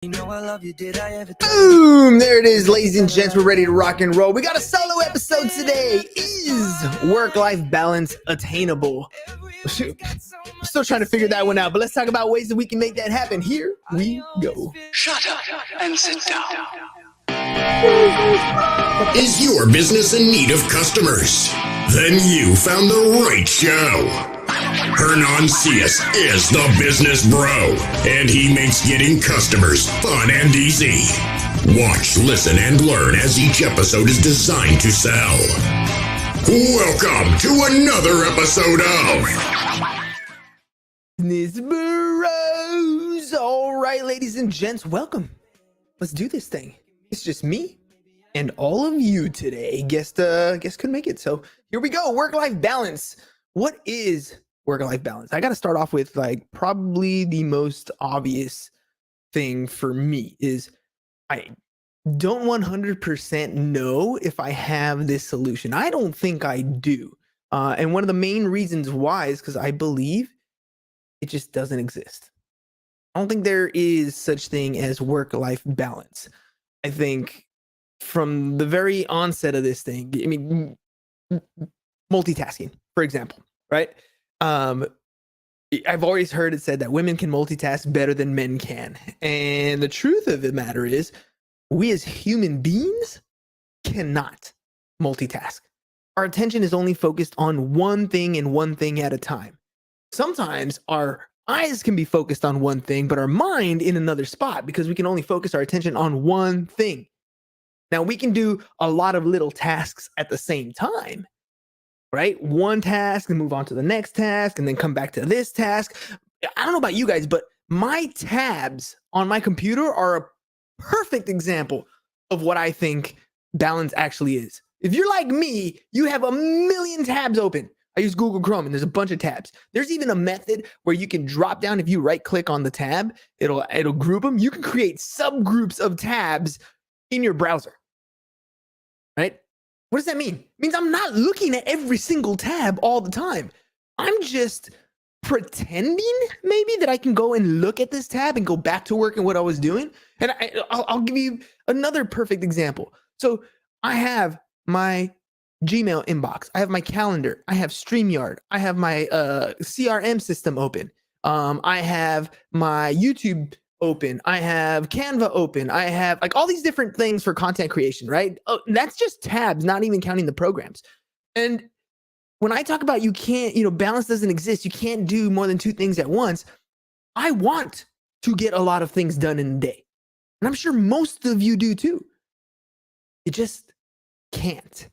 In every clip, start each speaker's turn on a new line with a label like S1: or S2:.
S1: You know I love you, did I ever
S2: Boom! There it is, ladies and gents. We're ready to rock and roll. We got a solo episode today. Is work-life balance attainable? Shoot, I'm still trying to figure that one out, but let's talk about ways that we can make that happen. Here we go.
S3: Shut up and sit down.
S4: Is your business in need of customers? Then you found the right show. Hernan Cias is the business bro, and he makes getting customers fun and easy. Watch, listen, and learn as each episode is designed to sell. Welcome to another episode of
S2: Business Bros. All right, ladies and gents, welcome. Let's do this thing. It's just me and all of you today. Guest couldn't make it, so here we go. Work-life balance. What is work-life balance? I got to start off with probably the most obvious thing for me is I don't 100% know if I have this solution. I don't think I do. And one of the main reasons why is because I believe it just doesn't exist. I don't think there is such thing as work-life balance. I think from the very onset of this thing, I mean, multitasking, for example, right? I've always heard it said that women can multitask better than men can. And the truth of the matter is, we as human beings cannot multitask. Our attention is only focused on one thing and one thing at a time. Sometimes our eyes can be focused on one thing, but our mind in another spot because we can only focus our attention on one thing. Now, we can do a lot of little tasks at the same time, right? One task and move on to the next task and then come back to this task. I don't know about you guys, but my tabs on my computer are a perfect example of what I think balance actually is. If you're like me, you have a million tabs open. I use Google Chrome and there's a bunch of tabs. There's even a method where you can drop down. If you right click on the tab, it'll group them. You can create subgroups of tabs in your browser, right? What does that mean? It means I'm not looking at every single tab all the time. I'm just pretending maybe that I can go and look at this tab and go back to work and what I was doing. And I'll give you another perfect example. So I have my Gmail inbox. I have my calendar. I have StreamYard. I have my CRM system open. I have my YouTube open. I have Canva open. I have all these different things for content creation, right? Oh, that's just tabs, not even counting the programs. And when I talk about you can't, balance doesn't exist, you can't do more than two things at once. I want to get a lot of things done in a day. And I'm sure most of you do too. You just can't.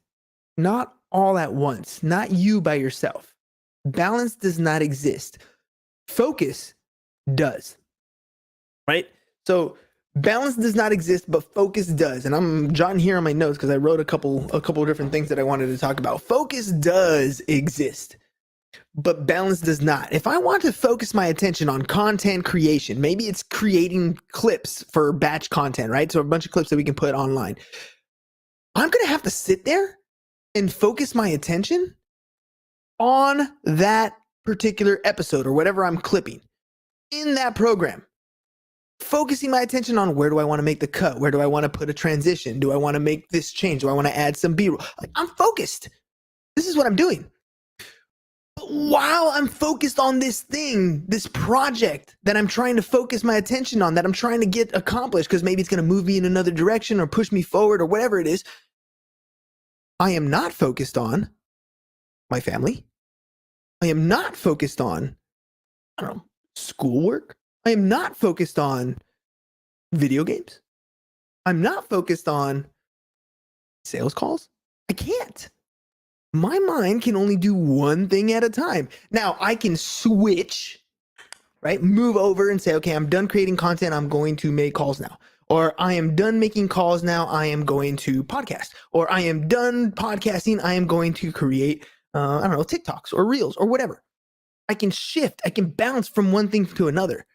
S2: Not all at once, not you by yourself. Balance does not exist. Focus does. Right? So balance does not exist, but focus does. And I'm jotting here on my notes because I wrote a couple of different things that I wanted to talk about. Focus does exist, but balance does not. If I want to focus my attention on content creation, maybe it's creating clips for batch content, right? So a bunch of clips that we can put online. I'm going to have to sit there and focus my attention on that particular episode or whatever I'm clipping in that program. Focusing my attention on where do I want to make the cut? Where do I want to put a transition? Do I want to make this change? Do I want to add some B-roll? I'm focused. This is what I'm doing. But while I'm focused on this thing, this project that I'm trying to focus my attention on, that I'm trying to get accomplished because maybe it's going to move me in another direction or push me forward or whatever it is, I am not focused on my family. I am not focused on, schoolwork. I am not focused on video games. I'm not focused on sales calls. I can't. My mind can only do one thing at a time. Now, I can switch, right? Move over and say, okay, I'm done creating content. I'm going to make calls now. Or I am done making calls now. I am going to podcast. Or I am done podcasting. I am going to create, TikToks or Reels or whatever. I can shift. I can bounce from one thing to another.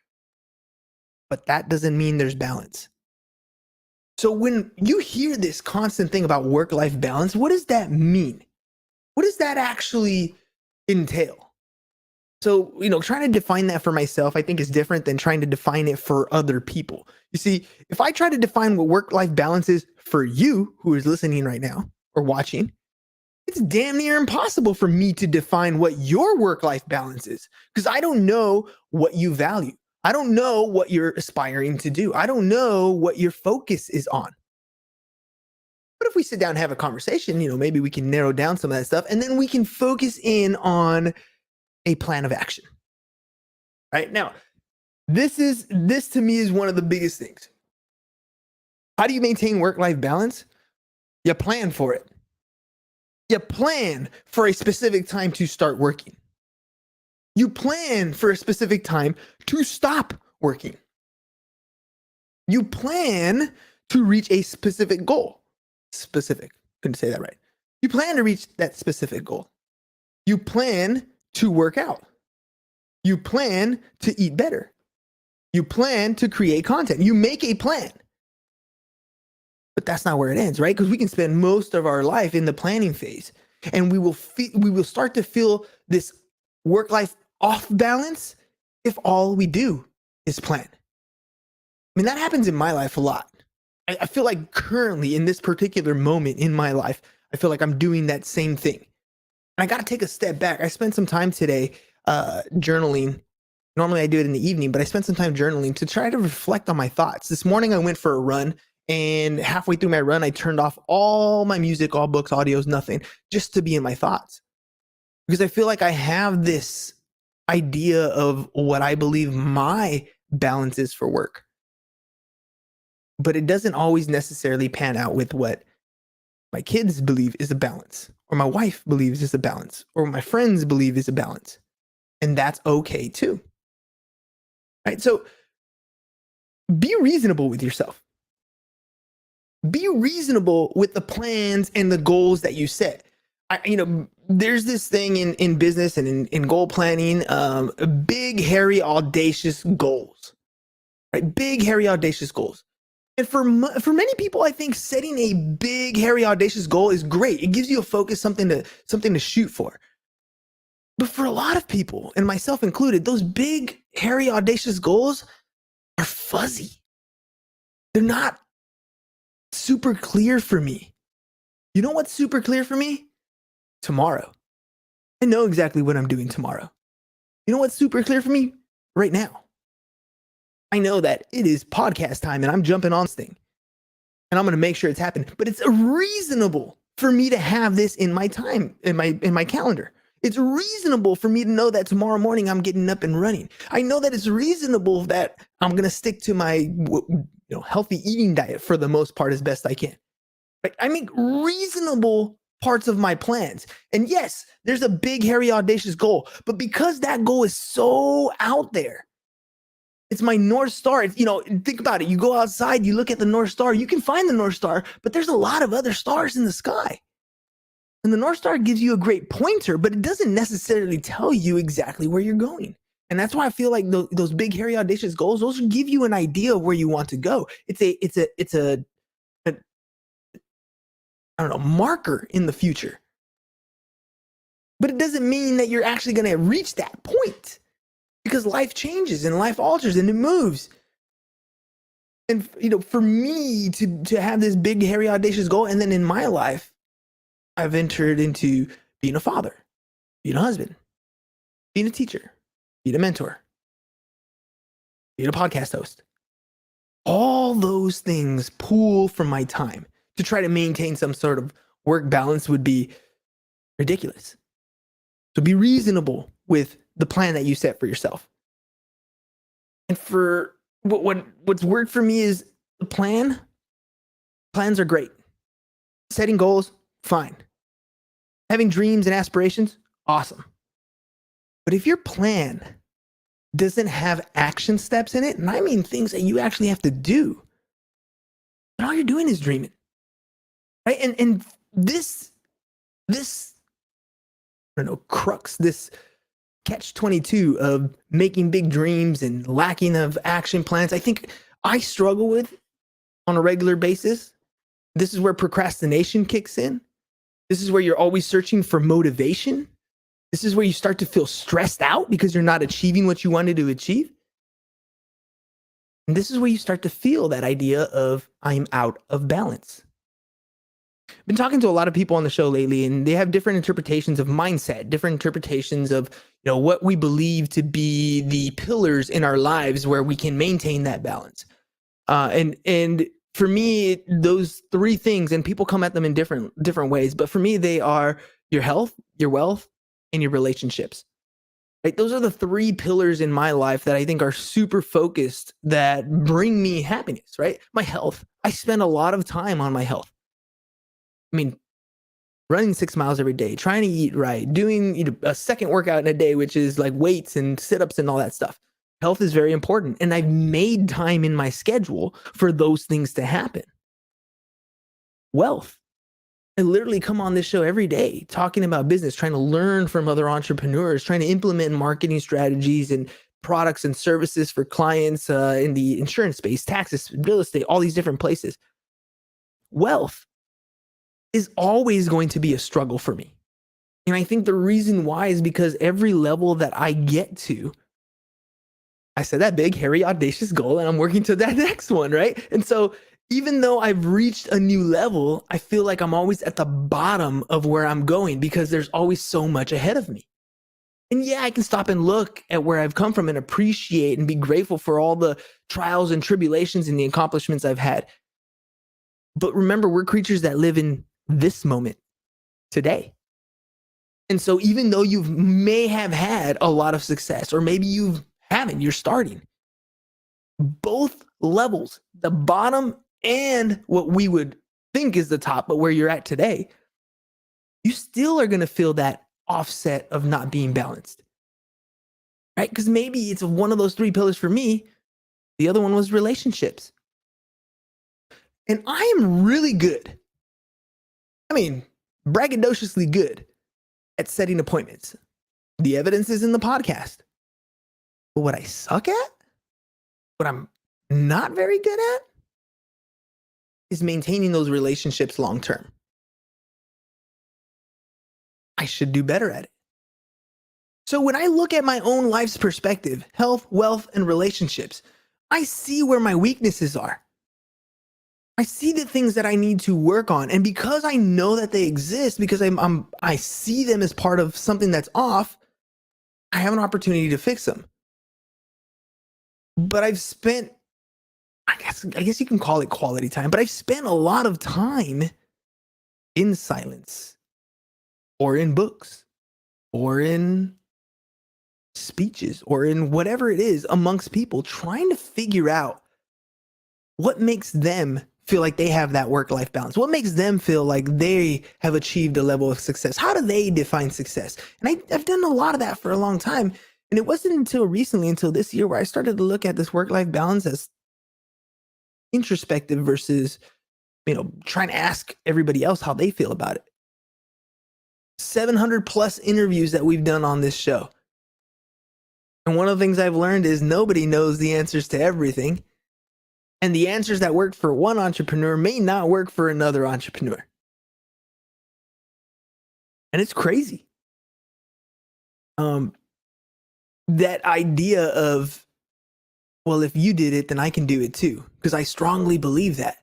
S2: But that doesn't mean there's balance. So when you hear this constant thing about work-life balance, what does that mean? What does that actually entail? So, trying to define that for myself, I think is different than trying to define it for other people. You see, if I try to define what work-life balance is for you who is listening right now or watching, it's damn near impossible for me to define what your work-life balance is because I don't know what you value. I don't know what you're aspiring to do. I don't know what your focus is on. But if we sit down and have a conversation, maybe we can narrow down some of that stuff and then we can focus in on a plan of action. Right now, this to me is one of the biggest things. How do you maintain work-life balance? You plan for it. You plan for a specific time to start working. You plan for a specific time to stop working. You plan to reach a specific goal. Specific. Couldn't say that right. You plan to reach that specific goal. You plan to work out. You plan to eat better. You plan to create content. You make a plan. But that's not where it ends, right? Because we can spend most of our life in the planning phase, and we will start to feel this work-life off balance if all we do is plan. I mean, that happens in my life a lot. I feel like currently in this particular moment in my life, I feel like I'm doing that same thing. And I got to take a step back. I spent some time today journaling. Normally I do it in the evening, but I spent some time journaling to try to reflect on my thoughts. This morning I went for a run, and halfway through my run, I turned off all my music, all books, audios, nothing, just to be in my thoughts. Because I feel like I have this idea of what I believe my balance is for work. But it doesn't always necessarily pan out with what my kids believe is a balance, or my wife believes is a balance, or my friends believe is a balance. And that's okay too. Right? So be reasonable with yourself. Be reasonable with the plans and the goals that you set. There's this thing in business and in goal planning, big, hairy, audacious goals, right? Big, hairy, audacious goals. And for many people, I think setting a big, hairy, audacious goal is great. It gives you a focus, something to shoot for. But for a lot of people, and myself included, those big, hairy, audacious goals are fuzzy. They're not super clear for me. You know what's super clear for me? Tomorrow. I know exactly what I'm doing tomorrow. You know what's super clear for me? Right now. I know that it is podcast time and I'm jumping on this thing. And I'm going to make sure it's happening. But it's reasonable for me to have this in my time, in my calendar. It's reasonable for me to know that tomorrow morning I'm getting up and running. I know that it's reasonable that I'm going to stick to my healthy eating diet for the most part as best I can. Right? I make reasonable parts of my plans. And yes, there's a big, hairy, audacious goal. But because that goal is so out there, it's my North Star. Think about it. You go outside, you look at the North Star, you can find the North Star, but there's a lot of other stars in the sky. And the North Star gives you a great pointer, but it doesn't necessarily tell you exactly where you're going. And that's why I feel like those big, hairy, audacious goals, those give you an idea of where you want to go. It's a marker in the future. But it doesn't mean that you're actually going to reach that point. Because life changes and life alters and it moves. And, for me to have this big, hairy, audacious goal, and then in my life, I've entered into being a father, being a husband, being a teacher, being a mentor, being a podcast host. All those things pool from my time. To try to maintain some sort of work balance would be ridiculous. So be reasonable with the plan that you set for yourself. And for what's worked for me is the plan. Plans are great. Setting goals, fine. Having dreams and aspirations, awesome. But if your plan doesn't have action steps in it, and I mean things that you actually have to do, then all you're doing is dreaming. Right? And this crux, this catch-22 of making big dreams and lacking of action plans, I think I struggle with on a regular basis. This is where procrastination kicks in. This is where you're always searching for motivation. This is where you start to feel stressed out because you're not achieving what you wanted to achieve. And this is where you start to feel that idea of I'm out of balance. I've been talking to a lot of people on the show lately, and they have different interpretations of mindset, different interpretations of what we believe to be the pillars in our lives where we can maintain that balance. And for me, those three things, and people come at them in different ways, but for me, they are your health, your wealth, and your relationships. Right? Those are the three pillars in my life that I think are super focused, that bring me happiness, right? My health. I spend a lot of time on my health. I mean, running 6 miles every day, trying to eat right, doing a second workout in a day, which is like weights and sit-ups and all that stuff. Health is very important. And I've made time in my schedule for those things to happen. Wealth. I literally come on this show every day talking about business, trying to learn from other entrepreneurs, trying to implement marketing strategies and products and services for clients in the insurance space, taxes, real estate, all these different places. Wealth is always going to be a struggle for me. And I think the reason why is because every level that I get to, I set that big, hairy, audacious goal, and I'm working to that next one, right? And so even though I've reached a new level, I feel like I'm always at the bottom of where I'm going because there's always so much ahead of me. And yeah, I can stop and look at where I've come from and appreciate and be grateful for all the trials and tribulations and the accomplishments I've had. But remember, we're creatures that live in this moment today. And so even though you may have had a lot of success, or maybe you haven't, you're starting, both levels, the bottom and what we would think is the top, but where you're at today, you still are going to feel that offset of not being balanced, right? Because maybe it's one of those three pillars for me. The other one was relationships. And I am really good. I mean, braggadociously good at setting appointments. The evidence is in the podcast. But what I suck at, what I'm not very good at, is maintaining those relationships long term. I should do better at it. So when I look at my own life's perspective, health, wealth, and relationships, I see where my weaknesses are. I see the things that I need to work on. And because I know that they exist, because I see them as part of something that's off, I have an opportunity to fix them. But I've spent, I guess you can call it quality time, but I've spent a lot of time in silence, or in books, or in speeches, or in whatever it is amongst people, trying to figure out what makes them feel like they have that work-life balance. What makes them feel like they have achieved a level of success? How do they define success? And I've done a lot of that for a long time. And it wasn't until recently, until this year, where I started to look at this work-life balance as introspective versus, trying to ask everybody else how they feel about it. 700 plus interviews that we've done on this show. And one of the things I've learned is nobody knows the answers to everything. And the answers that work for one entrepreneur may not work for another entrepreneur. And it's crazy. That idea of, well, if you did it, then I can do it too. Because I strongly believe that.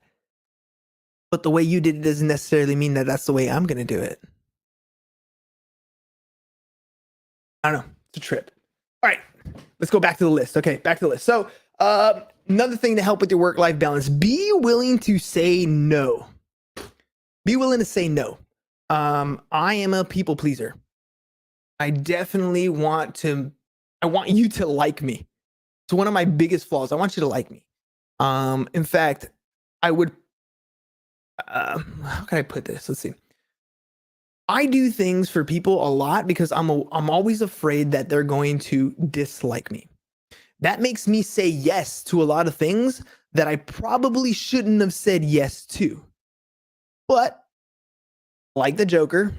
S2: But the way you did it doesn't necessarily mean that that's the way I'm going to do it. I don't know. It's a trip. All right. Let's go back to the list. Okay, back to the list. So, another thing to help with your work-life balance, be willing to say no. Be willing to say no. I am a people pleaser. I definitely want you to like me. It's one of my biggest flaws. I want you to like me. In fact, I would, how can I put this? Let's see. I do things for people a lot because I'm always afraid that they're going to dislike me. That makes me say yes to a lot of things that I probably shouldn't have said yes to. But like the Joker,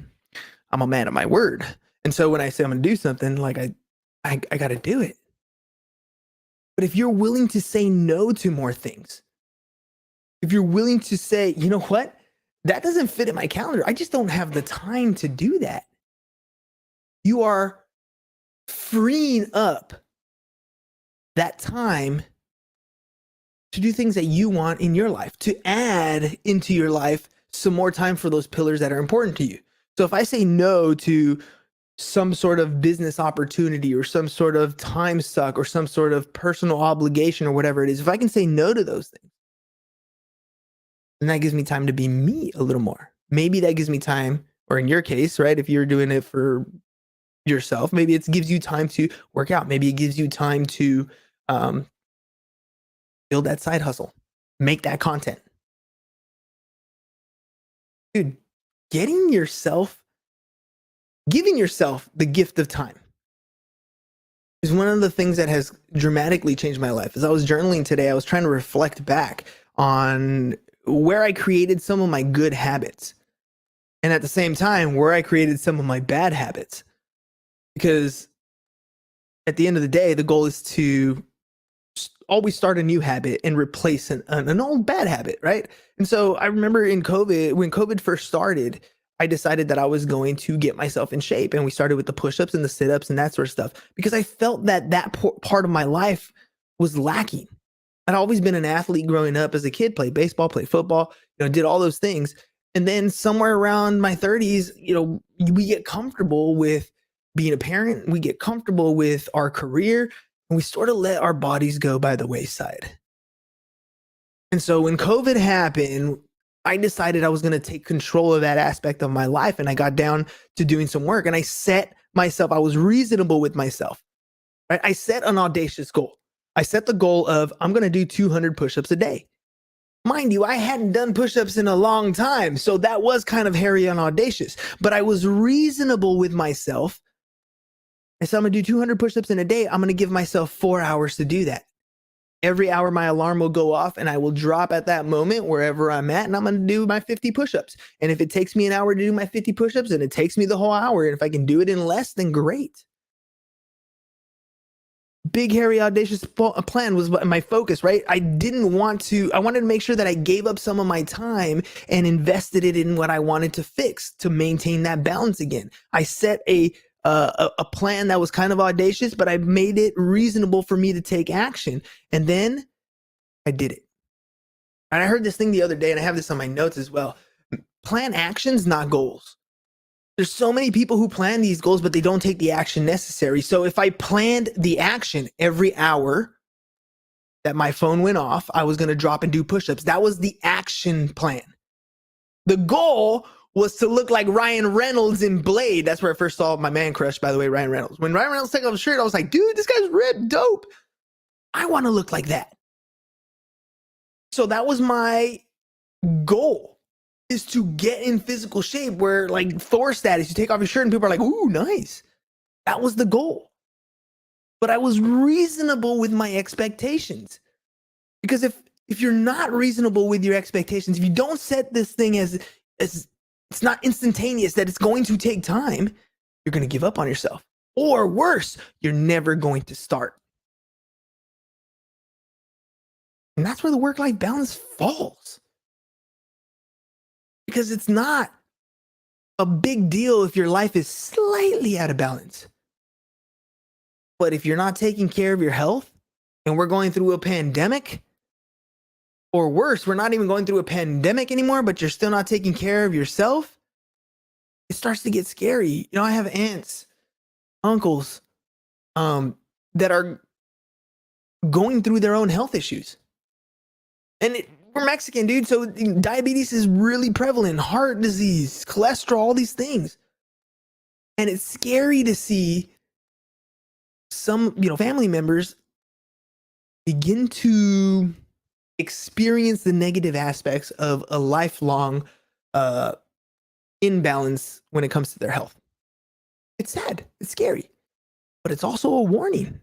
S2: I'm a man of my word. And so when I say I'm going to do something, like I got to do it. But if you're willing to say no to more things, if you're willing to say, you know what, that doesn't fit in my calendar, I just don't have the time to do that. you are freeing up that time to do things that you want in your life, to add into your life some more time for those pillars that are important to you. So if I say no to some sort of business opportunity or some sort of time suck or some sort of personal obligation or whatever it is, if I can say no to those things, then that gives me time to be me a little more. Maybe that gives me time, or in your case, right, if you're doing it for yourself, maybe it gives you time to work out. Maybe it gives you time to build that side hustle, make that content. Dude, giving yourself the gift of time is one of the things that has dramatically changed my life. As I was journaling today, I was trying to reflect back on where I created some of my good habits, and at the same time, where I created some of my bad habits. Because at the end of the day, the goal is to always start a new habit and replace an old bad habit, right? And so I remember when COVID first started, I decided that I was going to get myself in shape. And we started with the push-ups and the sit-ups and that sort of stuff, because I felt that part of my life was lacking. I'd always been an athlete growing up as a kid, played baseball, played football, did all those things. And then somewhere around my 30s, we get comfortable with being a parent, we get comfortable with our career, and we sort of let our bodies go by the wayside. And so when COVID happened, I decided I was going to take control of that aspect of my life, and I got down to doing some work, and I was reasonable with myself, right? I set an audacious goal. I set the goal of, I'm going to do 200 push-ups a day. Mind you, I hadn't done push-ups in a long time, so that was kind of hairy and audacious, but I was reasonable with myself. I said, I'm going to do 200 push-ups in a day. I'm going to give myself 4 hours to do that. Every hour my alarm will go off, and I will drop at that moment wherever I'm at, and I'm going to do my 50 push-ups. And if it takes me an hour to do my 50 push-ups, and it takes me the whole hour, and if I can do it in less, then great. Big, hairy, audacious plan was my focus, right? I wanted to make sure that I gave up some of my time and invested it in what I wanted to fix to maintain that balance again. I set a plan that was kind of audacious, but I made it reasonable for me to take action. And then I did it. And I heard this thing the other day, and I have this on my notes as well. Plan actions, not goals. There's so many people who plan these goals, but they don't take the action necessary. So if I planned the action every hour that my phone went off, I was going to drop and do push-ups. That was the action plan. The goal was to look like Ryan Reynolds in Blade. That's where I first saw my man crush, by the way, Ryan Reynolds. When Ryan Reynolds took off his shirt, I was like, dude, this guy's ripped dope. I want to look like that. So that was my goal, is to get in physical shape where, like Thor status, you take off your shirt and people are like, ooh, nice. That was the goal. But I was reasonable with my expectations. Because if you're not reasonable with your expectations, if you don't set this thing as it's not instantaneous, that it's going to take time, you're going to give up on yourself. Or worse, you're never going to start. And that's where the work-life balance falls. Because it's not a big deal if your life is slightly out of balance. But if you're not taking care of your health, and we're going through a pandemic, or worse, we're not even going through a pandemic anymore, but you're still not taking care of yourself, it starts to get scary. I have aunts, uncles, that are going through their own health issues. And we're Mexican, dude, so diabetes is really prevalent, heart disease, cholesterol, all these things. And it's scary to see some, family members begin to experience the negative aspects of a lifelong imbalance when it comes to their health. It's sad. It's scary. But it's also a warning.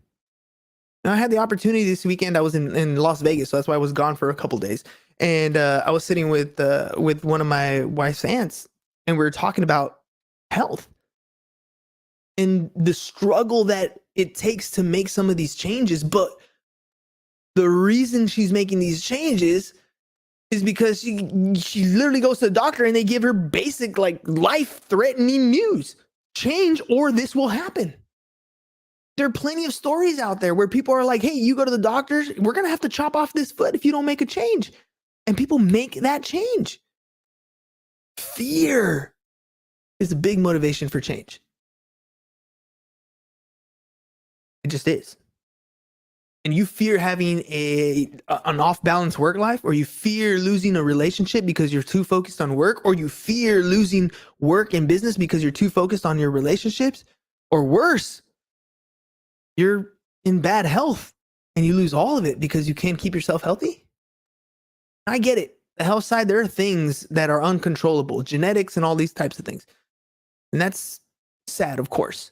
S2: Now, I had the opportunity this weekend. I was in Las Vegas, so that's why I was gone for a couple days. And I was sitting with one of my wife's aunts, and we were talking about health and the struggle that it takes to make some of these changes. But the reason she's making these changes is because she literally goes to the doctor and they give her basic, like, life-threatening news. change or this will happen. There are plenty of stories out there where people are like, hey, you go to the doctors, we're going to have to chop off this foot if you don't make a change. And people make that change. Fear is a big motivation for change. It just is. And you fear having an off-balance work life, or you fear losing a relationship because you're too focused on work, or you fear losing work and business because you're too focused on your relationships, or worse, you're in bad health and you lose all of it because you can't keep yourself healthy. I get it. The health side, there are things that are uncontrollable, genetics and all these types of things. And that's sad, of course.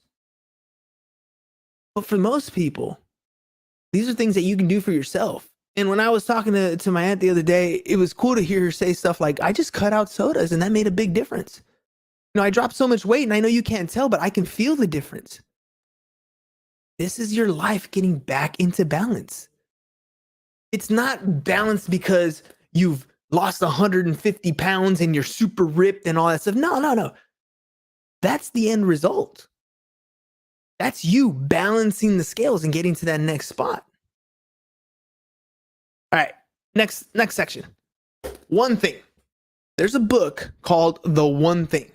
S2: But for most people, these are things that you can do for yourself. And when I was talking to my aunt the other day, it was cool to hear her say stuff like, I just cut out sodas and that made a big difference. You know, I dropped so much weight and I know you can't tell, but I can feel the difference. This is your life getting back into balance. It's not balanced because you've lost 150 pounds and you're super ripped and all that stuff. No. That's the end result. That's you balancing the scales and getting to that next spot. All right, next section. One thing. There's a book called The One Thing.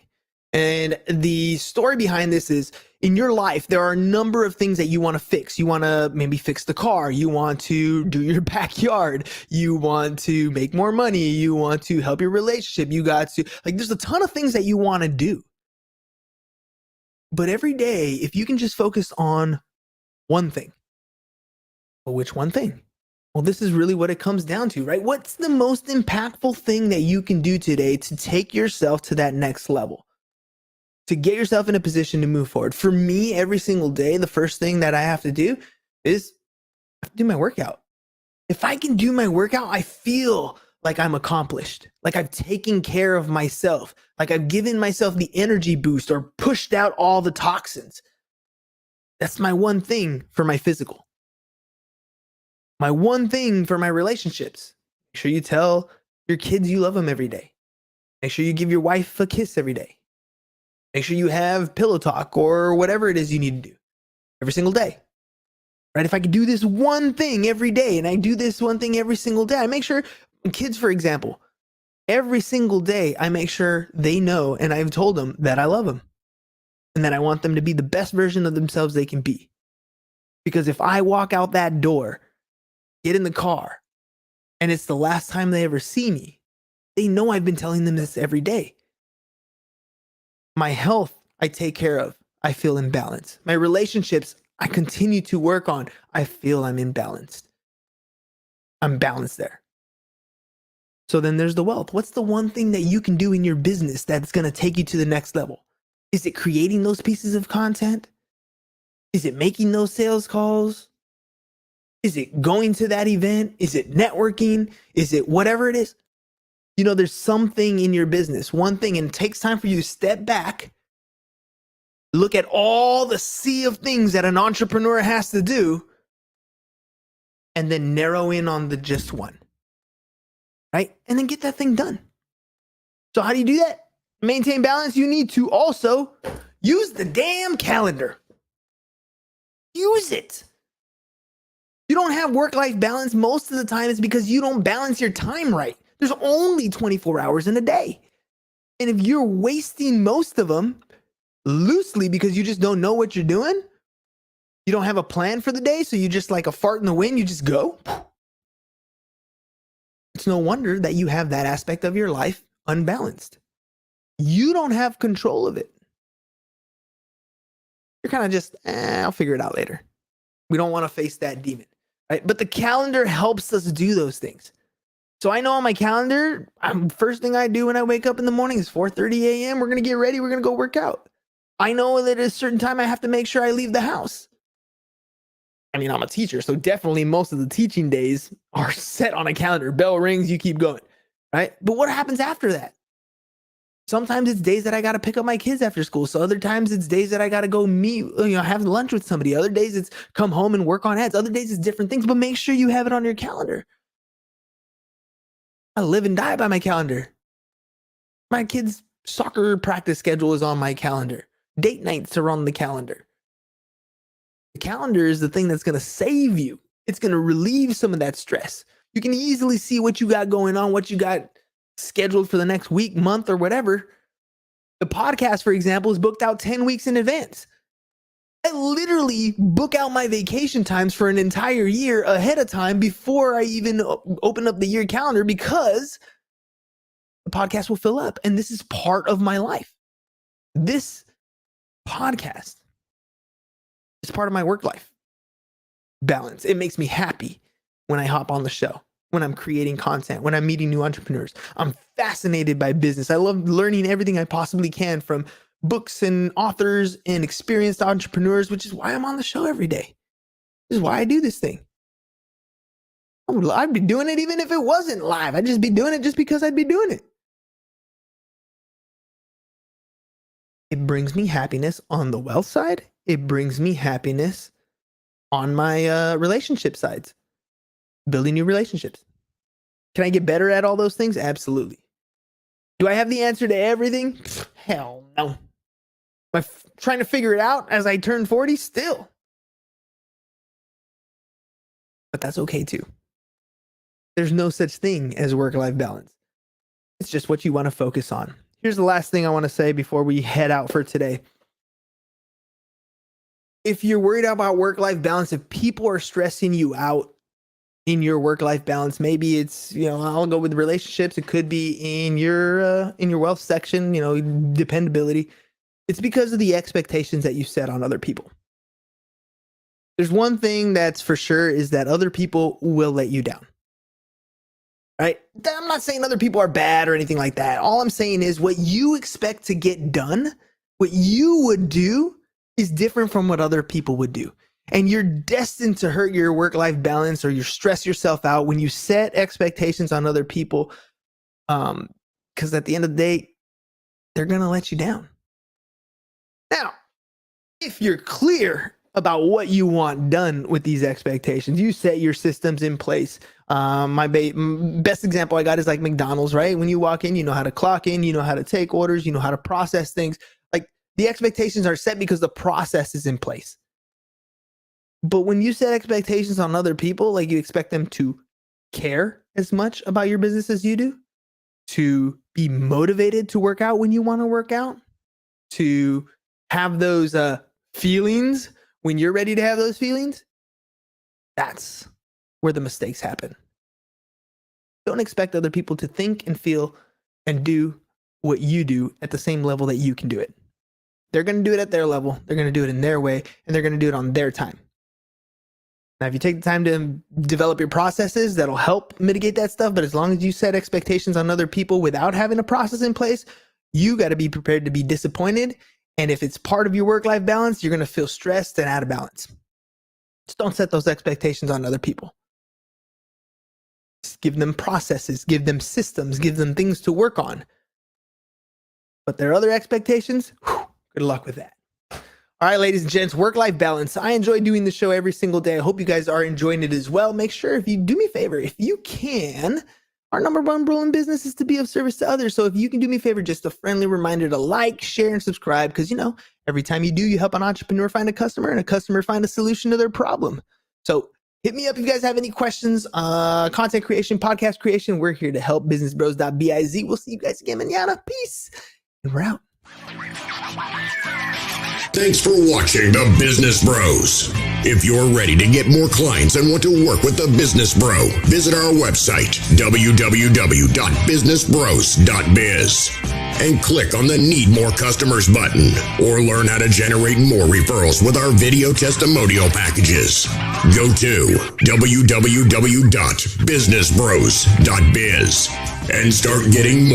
S2: And the story behind this is, in your life, there are a number of things that you want to fix. You want to maybe fix the car. You want to do your backyard. You want to make more money. You want to help your relationship. You got to, there's a ton of things that you want to do. But every day, if you can just focus on one thing, well, which one thing? Well, this is really what it comes down to, right? What's the most impactful thing that you can do today to take yourself to that next level? To get yourself in a position to move forward. For me, every single day, the first thing that I have to do is I have to do my workout. If I can do my workout, I feel like I'm accomplished, like I've taken care of myself, like I've given myself the energy boost or pushed out all the toxins. That's my one thing for my physical. My one thing for my relationships. Make sure you tell your kids you love them every day. Make sure you give your wife a kiss every day. Make sure you have pillow talk or whatever it is you need to do every single day, right? If I could do this one thing every day and I do this one thing every single day, I make sure kids, for example, every single day, I make sure they know and I've told them that I love them and that I want them to be the best version of themselves they can be. Because if I walk out that door, get in the car, and it's the last time they ever see me, they know I've been telling them this every day. My health, I take care of. I feel imbalanced. My relationships, I continue to work on. I feel I'm imbalanced. I'm balanced there. So then there's the wealth. What's the one thing that you can do in your business that's going to take you to the next level? Is it creating those pieces of content? Is it making those sales calls? Is it going to that event? Is it networking? Is it whatever it is? You know, there's something in your business, one thing, and it takes time for you to step back, look at all the sea of things that an entrepreneur has to do, and then narrow in on the just one, right? And then get that thing done. So how do you do that? Maintain balance. You need to also use the damn calendar. Use it. You don't have work-life balance most of the time. It's because you don't balance your time right. There's only 24 hours in a day. And if you're wasting most of them loosely because you just don't know what you're doing, you don't have a plan for the day, so you just like a fart in the wind, you just go. It's no wonder that you have that aspect of your life unbalanced. You don't have control of it. You're kind of just, I'll figure it out later. We don't want to face that demon, right? But the calendar helps us do those things. So I know on my calendar, first thing I do when I wake up in the morning is 4:30 a.m. We're going to get ready. We're going to go work out. I know that at a certain time I have to make sure I leave the house. I mean, I'm a teacher, so definitely most of the teaching days are set on a calendar. Bell rings, you keep going, right? But what happens after that? Sometimes it's days that I got to pick up my kids after school. So other times it's days that I got to go meet, have lunch with somebody. Other days it's come home and work on ads. Other days it's different things, but make sure you have it on your calendar. I live and die by my calendar. My kids' soccer practice schedule is on my calendar. Date nights are on the calendar. The calendar is the thing that's going to save you. It's going to relieve some of that stress. You can easily see what you got going on, what you got scheduled for the next week, month, or whatever. The podcast, for example, is booked out 10 weeks in advance. I literally book out my vacation times for an entire year ahead of time before I even open up the year calendar, because the podcast will fill up. And this is part of my life. This podcast is part of my work life balance. It makes me happy when I hop on the show, when I'm creating content, when I'm meeting new entrepreneurs. I'm fascinated by business. I love learning everything I possibly can from books and authors and experienced entrepreneurs, which is why I'm on the show every day. This is why I do this thing. I'd be doing it even if it wasn't live. I'd just be doing it just because I'd be doing it. It brings me happiness on the wealth side. It brings me happiness on my relationship sides. Building new relationships. Can I get better at all those things? Absolutely. Do I have the answer to everything? Hell no. Am I trying to figure it out as I turn 40? Still. But that's okay too. There's no such thing as work-life balance. It's just what you want to focus on. Here's the last thing I want to say before we head out for today. If you're worried about work-life balance, if people are stressing you out in your work-life balance, maybe it's, I'll go with relationships. It could be in your wealth section, dependability. It's because of the expectations that you set on other people. There's one thing that's for sure is that other people will let you down. Right? I'm not saying other people are bad or anything like that. All I'm saying is what you expect to get done, what you would do is different from what other people would do. And you're destined to hurt your work-life balance, or you stress yourself out when you set expectations on other people. Because at the end of the day, they're going to let you down. Now, if you're clear about what you want done with these expectations, you set your systems in place. My best example I got is like McDonald's, right? When you walk in, you know how to clock in, you know how to take orders, you know how to process things. Like, the expectations are set because the process is in place. But when you set expectations on other people, like you expect them to care as much about your business as you do, to be motivated to work out when you want to work out, to have those feelings when you're ready to have those feelings, that's where the mistakes happen. Don't expect other people to think and feel and do what you do at the same level that you can do it. They're going to do it at their level. They're going to do it in their way, and they're going to do it on their time. Now, if you take the time to develop your processes, that'll help mitigate that stuff. But as long as you set expectations on other people without having a process in place, you got to be prepared to be disappointed. And if it's part of your work-life balance, you're going to feel stressed and out of balance. Just don't set those expectations on other people. Just give them processes, give them systems, give them things to work on. But their other expectations, good luck with that. All right, ladies and gents, work-life balance. I enjoy doing the show every single day. I hope you guys are enjoying it as well. Make sure, if you do me a favor, if you can, our number one rule in business is to be of service to others. So if you can do me a favor, just a friendly reminder to like, share, and subscribe, because, every time you do, you help an entrepreneur find a customer and a customer find a solution to their problem. So hit me up if you guys have any questions, content creation, podcast creation. We're here to help. businessbros.biz. We'll see you guys again manana. Peace. And we're out.
S4: Thanks for watching The Business Bros. If you're ready to get more clients and want to work with The Business Bro, visit our website, www.businessbros.biz, and click on the Need More Customers button, or learn how to generate more referrals with our video testimonial packages. Go to www.businessbros.biz and start getting more